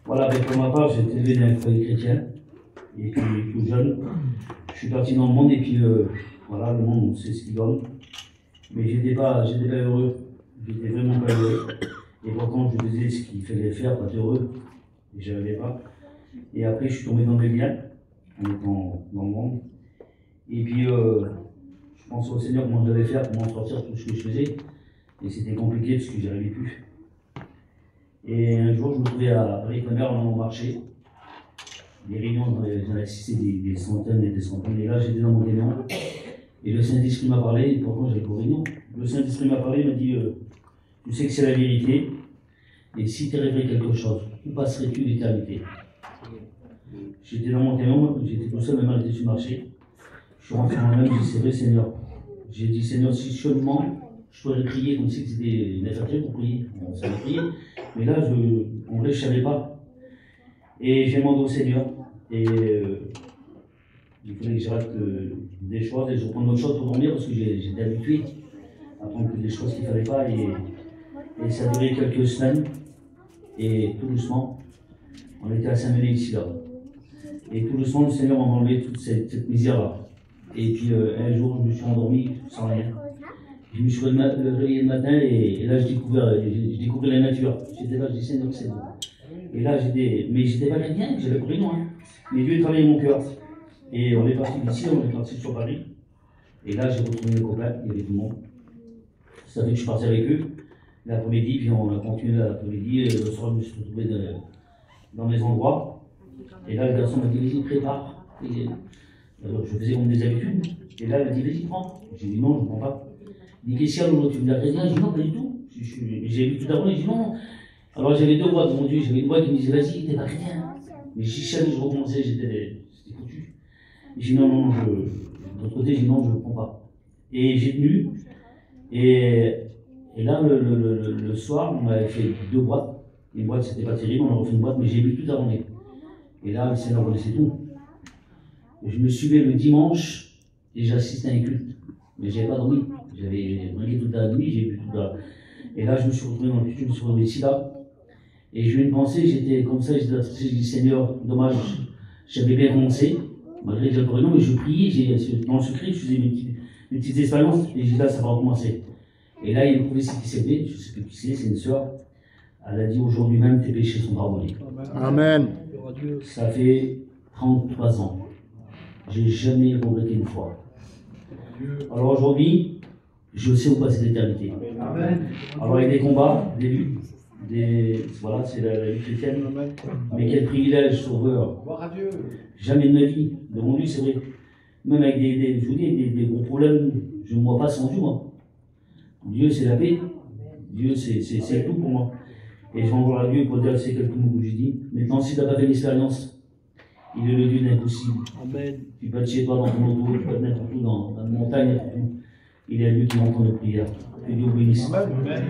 Voilà, ben, pour ma part, j'ai été élevé dans un foyer chrétien, et puis tout jeune, je suis parti dans le monde, et puis voilà, le monde, on sait ce qu'il donne. Mais j'étais pas heureux, j'étais vraiment pas heureux. Et pourtant, je faisais ce qu'il fallait faire pour être heureux, et je n'arrivais pas. Et après, je suis tombé dans le liens, en étant dans le monde. Et puis, je pense au Seigneur comment je devais faire pour m'en sortir de tout ce que je faisais. Et c'était compliqué parce que j'y arrivais plus. Et un jour, je me trouvais avec ma mère en allant au marché. Des réunions, j'en ai assisté des centaines et des centaines. Et là, j'étais dans mon camion. Et le Saint-Esprit m'a parlé, et pourtant j'avais pas réunion. Le Saint-Esprit m'a parlé, il m'a dit tu sais que c'est la vérité. Et si tu rêverais quelque chose, où passerais-tu l'éternité? J'étais dans mon camion, j'étais tout seul, ma mère était sur le marché. Je suis rentré en moi-même, j'ai dit c'est vrai Seigneur. J'ai dit Seigneur, si seulement je pourrais prier comme si c'était une affaire pour prier. On savait prier. Mais là, en vrai, je ne savais pas. Et j'ai demandé au Seigneur. Et il fallait que je rate des choses et je reprends d'autres choses pour dormir parce que j'étais habitué à prendre des choses qu'il ne fallait pas. Et ça a duré quelques semaines. Et tout doucement, on était à Saint-Méné ici là. Et tout doucement, le Seigneur m'a enlevé toute cette misère-là. Et puis un jour, je me suis endormi sans rien. Je me suis réveillé le matin et là, j'ai découvert la nature. J'étais là, je dis Seigneur, c'est bon. Et là, mais j'étais pas chrétien, j'avais compris non. Hein. Mais Dieu travaillait mon cœur. Et on est parti d'ici, on est parti sur Paris. Et là, j'ai retrouvé mes copains, il y avait tout le monde. Ça fait que je suis parti avec eux l'après-midi, puis on a continué l'après-midi. Et le soir, je me suis retrouvé dans mes endroits. Et là, le garçon m'a dit vas-y, prépare. Et, alors, je faisais comme des habitudes. Et là, il m'a dit vas-y, prends. J'ai dit non, je ne prends pas. Il dit qu'est-ce qu'il y a l'autre? Tu me dis chrétien? J'ai dit non, pas du tout. J'ai vu tout à l'heure, j'ai dit non. Alors j'avais deux voix, mon Dieu, j'avais une voix qui me disait vas-y, t'es pas chrétien. Mais si jamais je recommençais, c'était foutu. J'ai dit non, de l'autre côté, j'ai dit non, je ne prends pas. Et j'ai tenu. Et là, le soir, on m'avait fait deux boîtes. Une boîte, c'était pas terrible, on a refait une boîte, mais j'ai bu toute la journée. Et là, le Seigneur connaissait tout. Et je me suis levé le dimanche et j'assistais à un culte. Mais je n'avais pas dormi. J'avais brillé toute la nuit, j'ai bu toute la. Et là, je me suis retrouvé dans le culte, je me suis retrouvé ici là. Et je eu une pensée, j'étais comme ça, j'étais attristé, je dis Seigneur, dommage, j'avais bien commencé, malgré que j'avais pas non, mais je priais, dans le secret, je faisais mes petites expériences, et j'ai dit là, ça va recommencer. Et là, il y a une prophétie qui s'est faite, je ne sais plus qui c'est une sœur, elle a dit aujourd'hui même, tes péchés sont pardonnés. Amen. Ça fait 33 ans. J'ai jamais regretté une fois. Alors aujourd'hui, je sais où passer l'éternité. Alors il y a des combats, des luttes, voilà, c'est la vie chrétienne. Mais quel privilège, sauveur. Jamais de ma vie, devant lui, c'est vrai. Même avec je vous dis, des gros problèmes, je ne me vois pas sans Dieu, moi. Dieu, c'est la paix. Dieu, c'est tout pour moi. Et je renvoie à Dieu pour dire ces quelques mots que je dis. Maintenant, si tu n'as pas fait l'expérience, il est le Dieu de l'impossible. Amen. Tu peux être chez toi dans ton auto, tu peux être n'importe où dans la montagne, n'importe où. Il est le Dieu qui entend nos prières. Que Dieu vous bénisse. Amen.